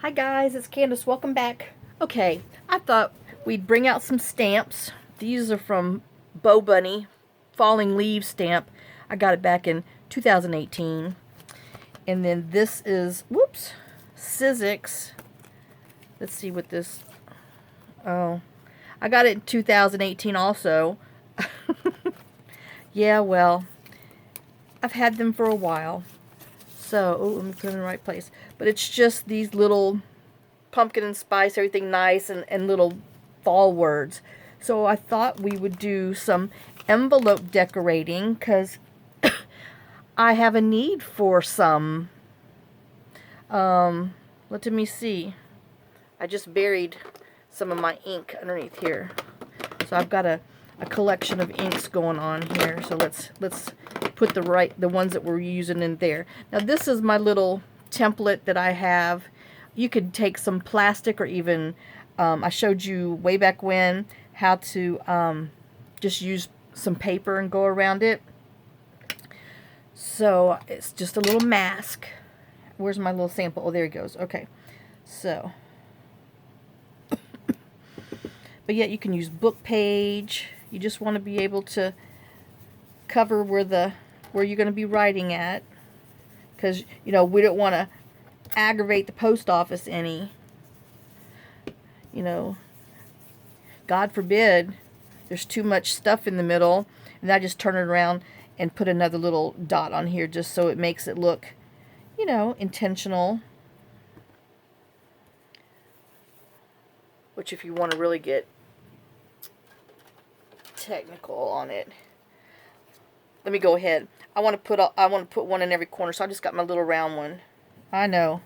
Hi guys, it's Candace. Welcome back. Okay, I thought we'd bring out some stamps. These are from Bo Bunny, Falling Leaves stamp. I got it back in 2018. And then this is, whoops, Sizzix. Let's see what this, oh, I got it in 2018 also. Yeah, well, I've had them for a while. So, oh, let me put it in the right place. But it's just these little pumpkin and spice, everything nice, and little fall words. So I thought we would do some envelope decorating because I have a need for some. Let me see. I just buried some of my ink underneath here. So I've got a collection of inks going on here. So let's put the ones that we're using in there. Now this is my little template that I have. You could take some plastic or even I showed you way back when how to just use some paper and go around it. So it's just a little mask. Where's my little sample? Oh, there it goes. Okay. So but yet you can use book page. You just want to be able to cover where you're going to be writing at, because we don't want to aggravate the post office any. God forbid there's too much stuff in the middle, and I just turn it around and put another little dot on here just so it makes it look, intentional. Which, if you want to really get technical on it, let me go ahead. I want to put one in every corner, so I just got my little round one. I know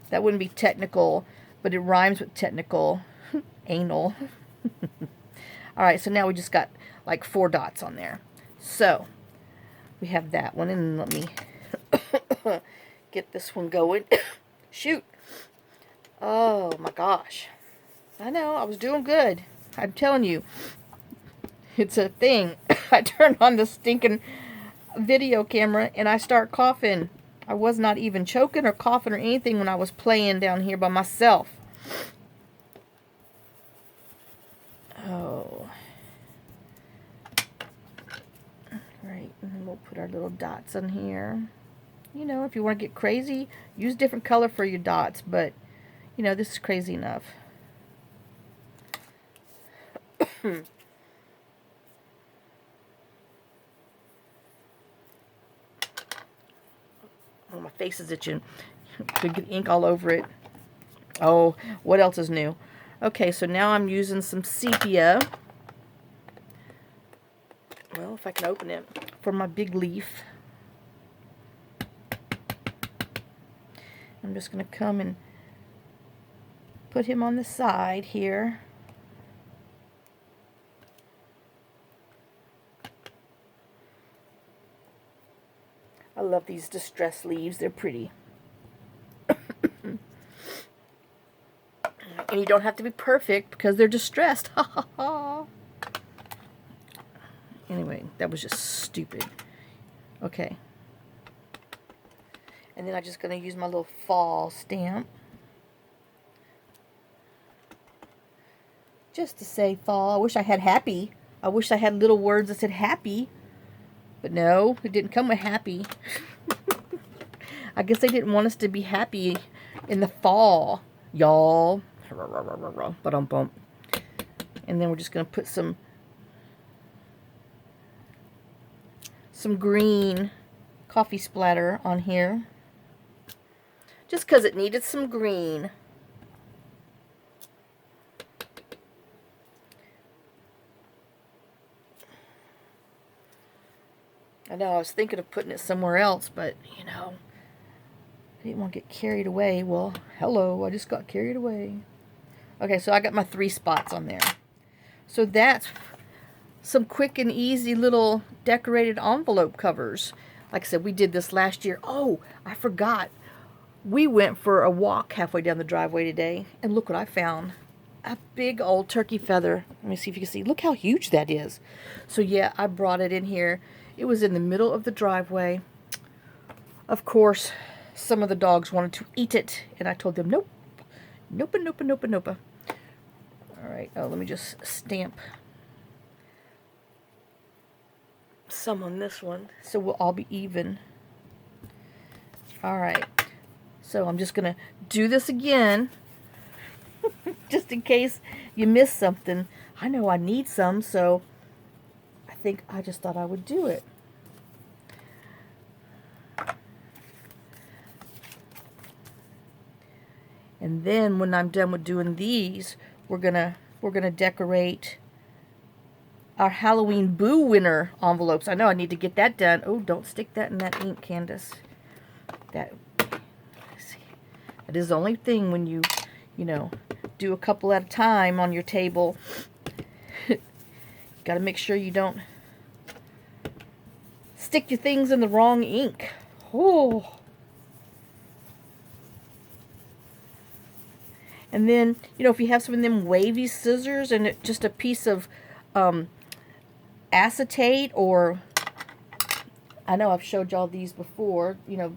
that wouldn't be technical, but it rhymes with technical. Anal. Alright, so now we just got like 4 dots on there. So we have that one, and let me get this one going. Shoot. Oh my gosh. I know, I was doing good. I'm telling you, it's a thing. I turn on the stinking video camera and I start coughing. I was not even choking or coughing or anything when I was playing down here by myself. Oh. Right, and then we'll put our little dots on here. If you want to get crazy, use different color for your dots, but, this is crazy enough. Oh, my face is itching. Could get ink all over it. Oh, what else is new? Okay, so now I'm using some sepia. Well, if I can open it, for my big leaf. I'm just going to come and put him on the side here. I love these distress leaves. They're pretty. And you don't have to be perfect because they're distressed. Ha ha ha. Anyway, that was just stupid. Okay. And then I'm just going to use my little fall stamp. Just to say fall. I wish I had happy. I wish I had little words that said happy. But no, it didn't come with happy. I guess they didn't want us to be happy in the fall, y'all. Ba-dum-bum. And then we're just going to put some green coffee splatter on here. Just because it needed some green. I know, I was thinking of putting it somewhere else, but, I didn't want to get carried away. Well, hello, I just got carried away. Okay, so I got my 3 spots on there. So that's some quick and easy little decorated envelope covers. Like I said, we did this last year. Oh, I forgot. We went for a walk halfway down the driveway today, and look what I found. A big old turkey feather. Let me see if you can see. Look how huge that is. So yeah, I brought it in here. It was in the middle of the driveway. Of course, some of the dogs wanted to eat it, and I told them nope. Nope, nope, nope, nope. Alright, let me just stamp some on this one so we'll all be even. Alright, so I'm just going to do this again just in case you miss something. I know I need some, so I just thought I would do it. And then when I'm done with doing these, we're gonna decorate our Halloween Boo winner envelopes. I know I need to get that done. Oh, don't stick that in that ink, Candace. That is the only thing when you know, do a couple at a time on your table. Got to make sure you don't stick your things in the wrong ink. Oh. And then, you know, if you have some of them wavy scissors and just a piece of acetate, or I know I've showed y'all these before. You know,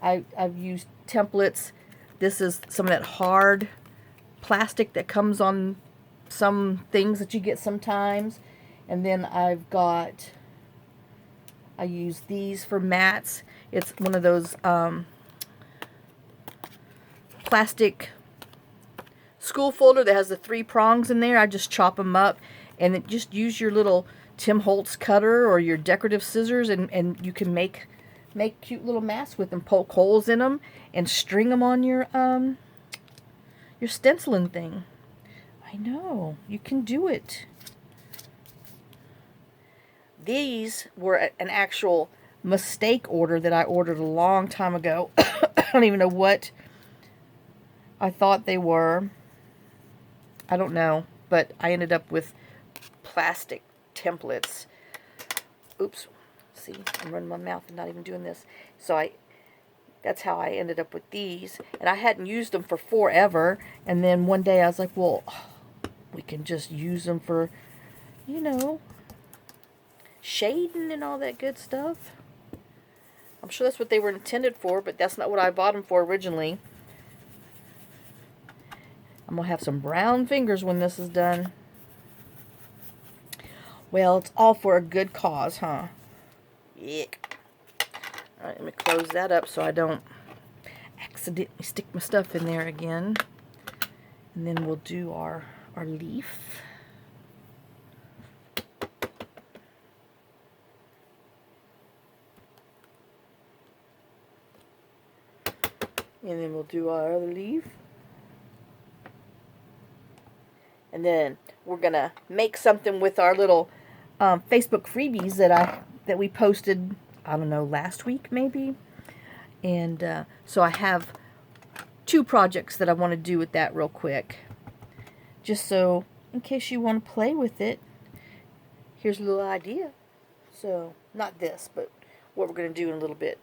I've used templates. This is some of that hard plastic that comes on some things that you get sometimes. And then I use these for mats. It's one of those plastic school folder that has the 3 prongs in there. I just chop them up, and then just use your little Tim Holtz cutter or your decorative scissors, and you can make cute little mats with them. Poke holes in them and string them on your stenciling thing. I know, you can do it. These were an actual mistake order that I ordered a long time ago. I don't even know what I thought they were. I don't know, but I ended up with plastic templates. Oops. See, I'm running my mouth and not even doing this. So that's how I ended up with these. And I hadn't used them for forever. And then one day I was like, well, we can just use them for, you know, shading and all that good stuff. I'm sure that's what they were intended for, but that's not what I bought them for originally. I'm going to have some brown fingers when this is done. Well, it's all for a good cause, huh? Yuck. Alright, let me close that up so I don't accidentally stick my stuff in there again. And then we'll do our leaf. And then we'll do our other leaf. And then we're going to make something with our little Facebook freebies that we posted, I don't know, last week maybe. And so I have 2 projects that I want to do with that real quick. Just so, in case you want to play with it, here's a little idea. So, not this, but what we're going to do in a little bit.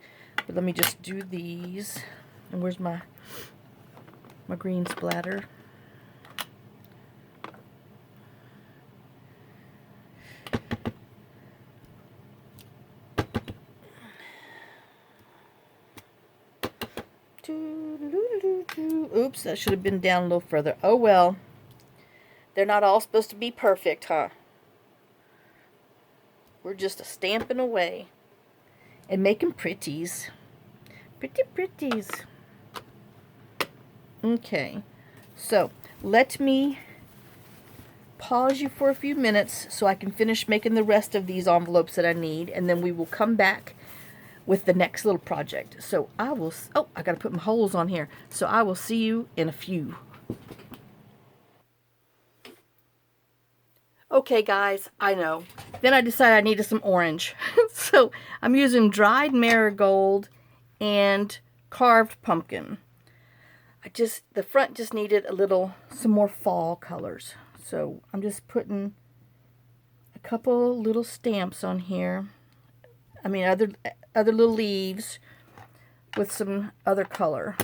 But let me just do these. And where's my green splatter? Oops, that should have been down a little further. Oh well. They're not all supposed to be perfect, huh? We're just stamping away and making pretties. Pretty pretties. Okay. So, let me pause you for a few minutes so I can finish making the rest of these envelopes that I need, and then we will come back with the next little project. So I will, oh, I gotta put my holes on here. So I will see you in a few. Okay guys, I know. Then I decided I needed some orange. So I'm using dried marigold and carved pumpkin. The front just needed some more fall colors. So I'm just putting a couple little stamps on here. I mean, other little leaves with some other color,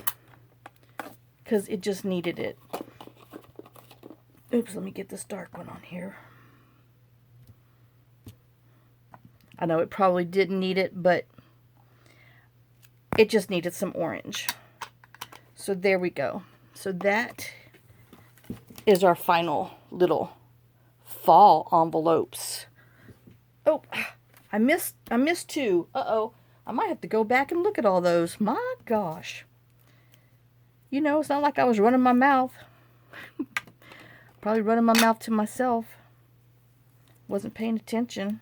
because it just needed it. Oops, let me get this dark one on here. I know it probably didn't need it, but It just needed some orange. So there we go. So that is our final little fall envelopes. Oh, I missed two. Uh-oh. I might have to go back and look at all those. My gosh. You know, it's not like I was running my mouth. Probably running my mouth to myself. Wasn't paying attention.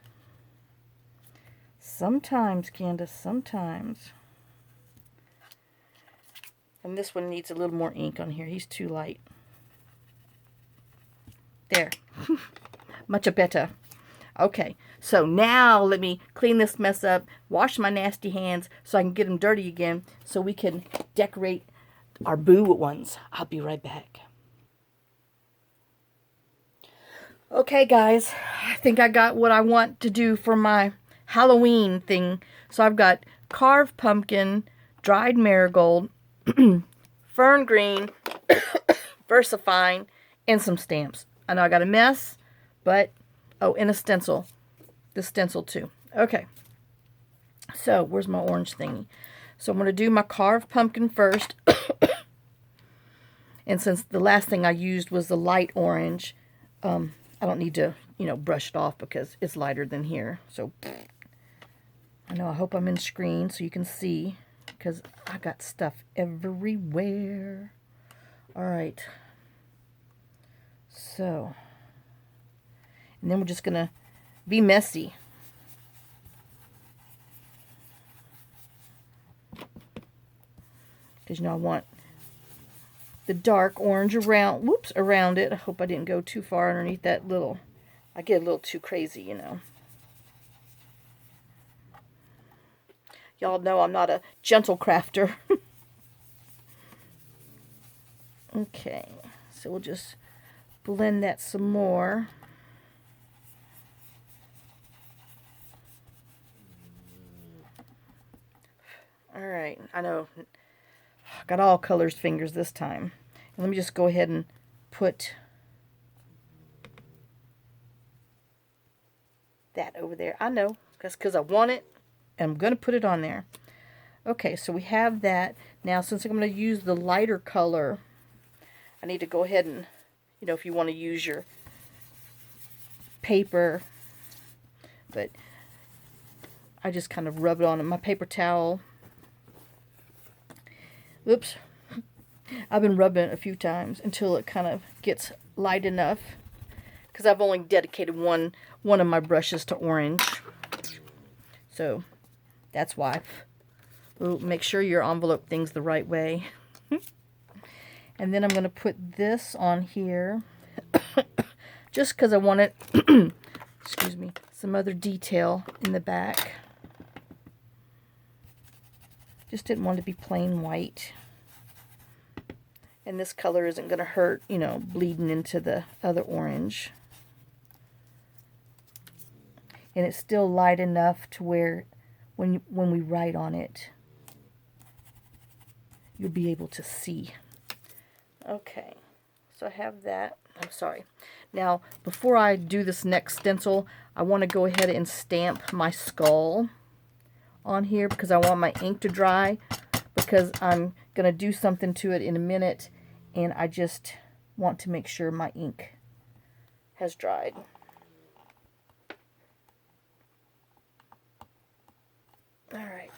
Sometimes, Candace, sometimes. And this one needs a little more ink on here. He's too light. There. Much better. Okay, so now let me clean this mess up, wash my nasty hands so I can get them dirty again so we can decorate our boo ones. I'll be right back. Okay, guys, I think I got what I want to do for my Halloween thing. So I've got carved pumpkin, dried marigold, fern green, VersaFine, and some stamps. I know I got a mess, but, oh, and a stencil. The stencil too. Okay. So, where's my orange thingy? So I'm going to do my carved pumpkin first. And since the last thing I used was the light orange, I don't need to, you know, brush it off because it's lighter than here. So, I know, I hope I'm in screen so you can see because I got stuff everywhere. All right. So, and then we're just going to be messy. Because, you know, I want the dark orange around, whoops, around it. I hope I didn't go too far underneath that little, I get a little too crazy, you know. Y'all know I'm not a gentle crafter. Okay, so we'll just blend that some more. Alright, I know, I got all colors fingers this time. And let me just go ahead and put that over there. I know, that's because I want it, and I'm going to put it on there. Okay, so we have that. Now, since I'm going to use the lighter color, I need to go ahead and, you know, if you want to use your paper, but I just kind of rub it on my paper towel. Oops. I've been rubbing it a few times until it kind of gets light enough. Because I've only dedicated one of my brushes to orange. So, that's why. Ooh, make sure your envelope thing's the right way. And then I'm going to put this on here. Just because I wanted, excuse me, some other detail in the back. Just didn't want it to be plain white. And this color isn't going to hurt, you know, bleeding into the other orange. And it's still light enough to where when we write on it, you'll be able to see. Okay, so I have that. I'm sorry. Now, before I do this next stencil, I want to go ahead and stamp my skull on here because I want my ink to dry, because I'm going to do something to it in a minute, and I just want to make sure my ink has dried. All right.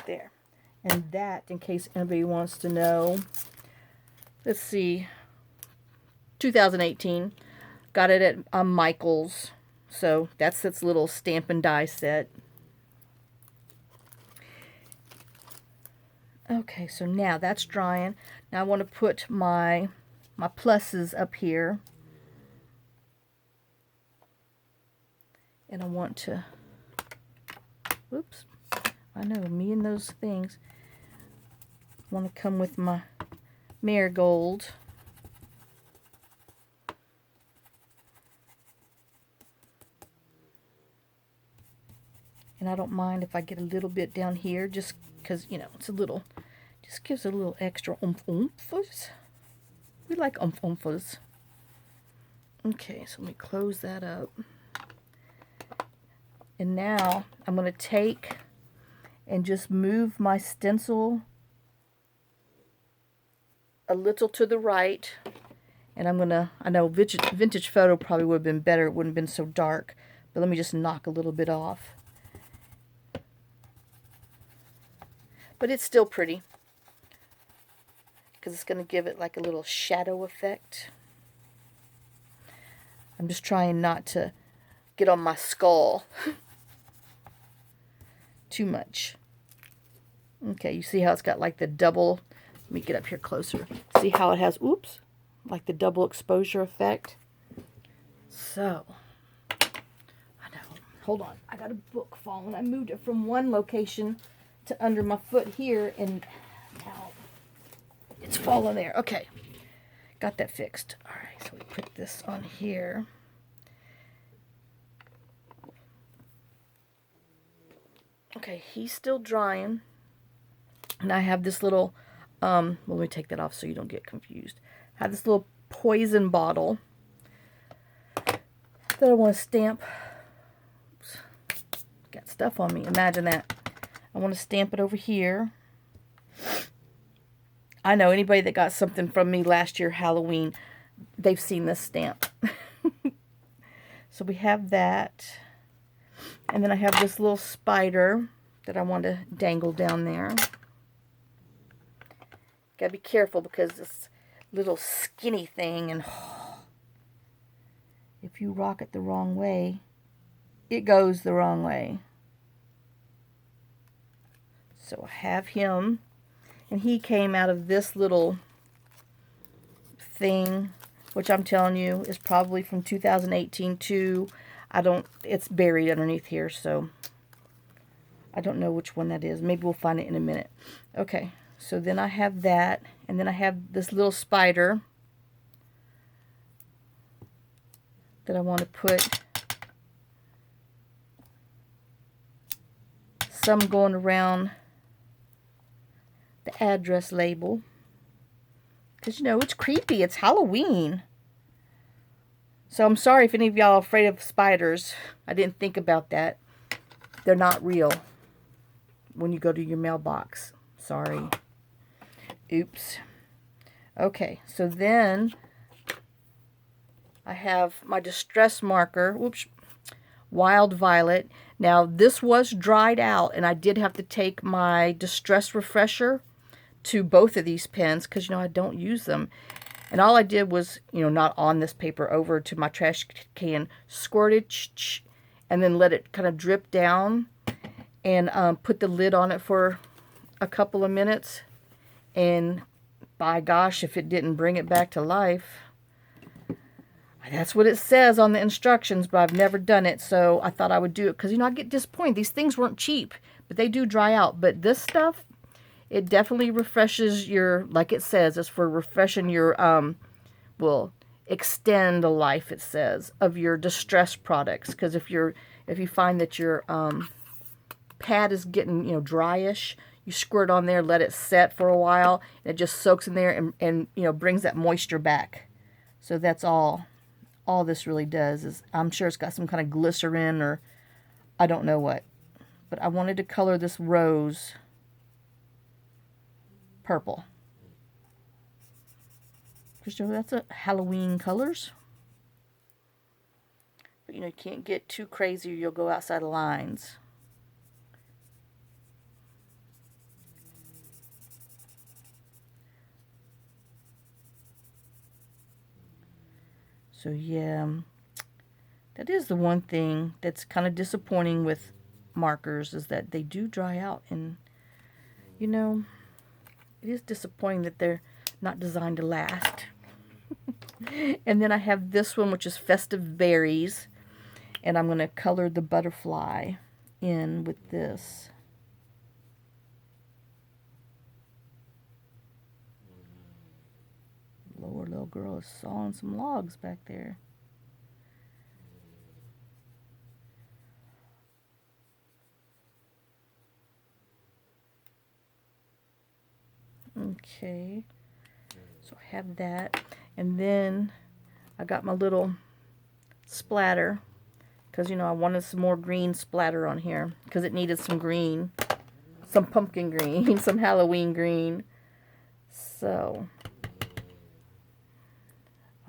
There. And that, in case anybody wants to know, let's see, 2018. Got it at Michael's. So that's its little stamp and die set. Okay, so now that's drying. Now I want to put my pluses up here. And I want to, whoops, I know, me and those things. Want to come with my marigold. And I don't mind if I get a little bit down here, just because, you know, it's a little, just gives it a little extra oomph-oomph. We like oomph-oomph. Okay, so let me close that up. And now I'm going to take and just move my stencil a little to the right. And I'm going to, I know vintage photo probably would have been better. It wouldn't have been so dark. But let me just knock a little bit off. But it's still pretty, because it's going to give it like a little shadow effect. I'm just trying not to get on my skull too much. Okay, you see how it's got like the double, let me get up here closer. See how it has, oops, like the double exposure effect? So, I know, hold on, I got a book falling. I moved it from one location to under my foot here, and now it's falling there. Okay, got that fixed. All right, so we put this on here. Okay, he's still drying. And I have this little, let me take that off so you don't get confused. I have this little poison bottle that I want to stamp. Oops, got stuff on me. Imagine that. I want to stamp it over here. I know anybody that got something from me last year Halloween, they've seen this stamp. So we have that. And then I have this little spider that I want to dangle down there. Gotta be careful because this little skinny thing, and if you rock it the wrong way, it goes the wrong way. So I have him, and he came out of this little thing, which I'm telling you is probably from 2018 too. It's buried underneath here, so I don't know which one that is. Maybe we'll find it in a minute. Okay, so then I have that, and then I have this little spider that I want to put some going around the address label. Because, you know, it's creepy. It's Halloween. So I'm sorry if any of y'all are afraid of spiders. I didn't think about that. They're not real when you go to your mailbox. Sorry. Oops. Okay, so then I have my distress marker. Whoops. Wild Violet. Now, this was dried out, and I did have to take my distress refresher to both of these pens because, you know, I don't use them. And all I did was, you know, not on this paper, over to my trash can, squirted, and then let it kind of drip down, and put the lid on it for a couple of minutes. And by gosh, if it didn't bring it back to life. That's what it says on the instructions, but I've never done it, so I thought I would do it because, you know, I get disappointed. These things weren't cheap, but they do dry out. But this stuff, it definitely refreshes your, like it says, it's for refreshing your, will extend the life, it says, of your distress products. Because if you find that your pad is getting, you know, dryish, you squirt on there, let it set for a while, and it just soaks in there and you know, brings that moisture back. So that's all this really does. Is, I'm sure it's got some kind of glycerin or I don't know what. But I wanted to color this rose purple. Because, you know, that's a Halloween colors. But, you know, you can't get too crazy or you'll go outside of lines. So, yeah, that is the one thing that's kind of disappointing with markers, is that they do dry out. And, you know, it is disappointing that they're not designed to last. And then I have this one, which is Festive Berries. And I'm going to color the butterfly in with this. Lord, little girl is sawing some logs back there. Okay, so I have that, and then I got my little splatter because, you know, I wanted some more green splatter on here because it needed some green, some pumpkin green, some Halloween green. So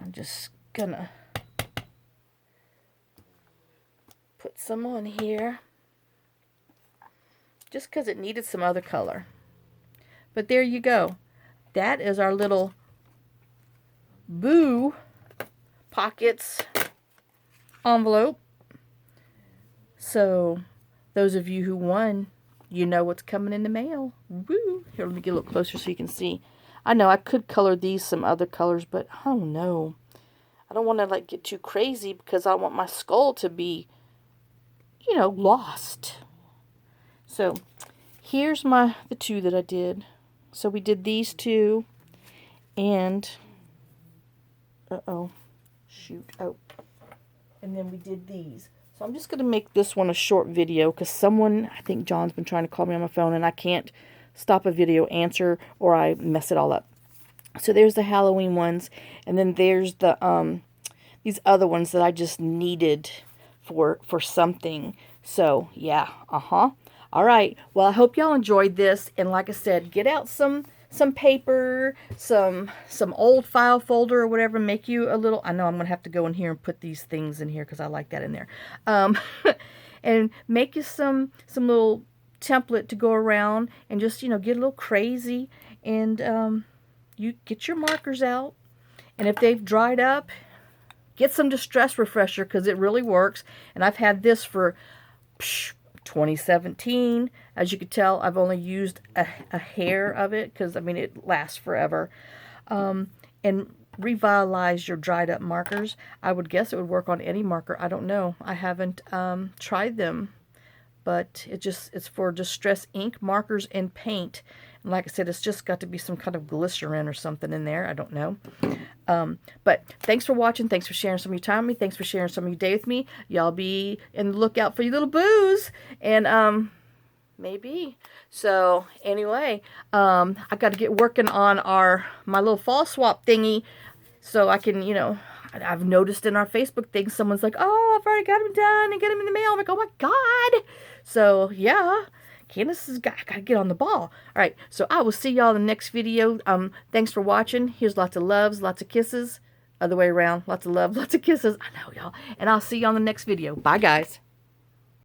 I'm just gonna put some on here just because it needed some other color. But there you go. That is our little Boo Pockets envelope. So those of you who won, you know what's coming in the mail. Woo! Here, let me get a little closer so you can see. I know I could color these some other colors, but I don't know. I don't want to like get too crazy because I want my skull to be, you know, lost. So here's the two that I did. So we did these two, and shoot, and then we did these. So I'm just going to make this one a short video because someone, I think John's been trying to call me on my phone, and I can't stop a video, answer, or I mess it all up. So there's the Halloween ones, and then there's the these other ones that I just needed for something. So yeah, all right. Well, I hope y'all enjoyed this, and like I said, get out some paper, some old file folder or whatever. Make you a little. I know I'm gonna have to go in here and put these things in here because I like that in there. And make you some little template to go around and just, you know, get a little crazy, and you get your markers out, and if they've dried up, get some Distress Refresher because it really works. And I've had this for 2017. As you can tell, I've only used a hair of it because, I mean, it lasts forever. And revitalize your dried up markers. I would guess it would work on any marker. I don't know. I haven't tried them, but it's for Distress ink, markers, and paint. And like I said, it's just got to be some kind of glycerin or something in there. I don't know. But thanks for watching. Thanks for sharing some of your time with me. Thanks for sharing some of your day with me. Y'all be in the lookout for your little boos. And maybe. So anyway, I got to get working on my little fall swap thingy, so I can, you know, I've noticed in our Facebook thing, someone's like, oh, I've already got them done and get them in the mail. I'm like, oh my God. So yeah, Candace has got to get on the ball. All right, so I will see y'all in the next video. Thanks for watching. Here's lots of loves, lots of kisses. Other way around, lots of love, lots of kisses. I know, y'all. And I'll see you on the next video. Bye, guys.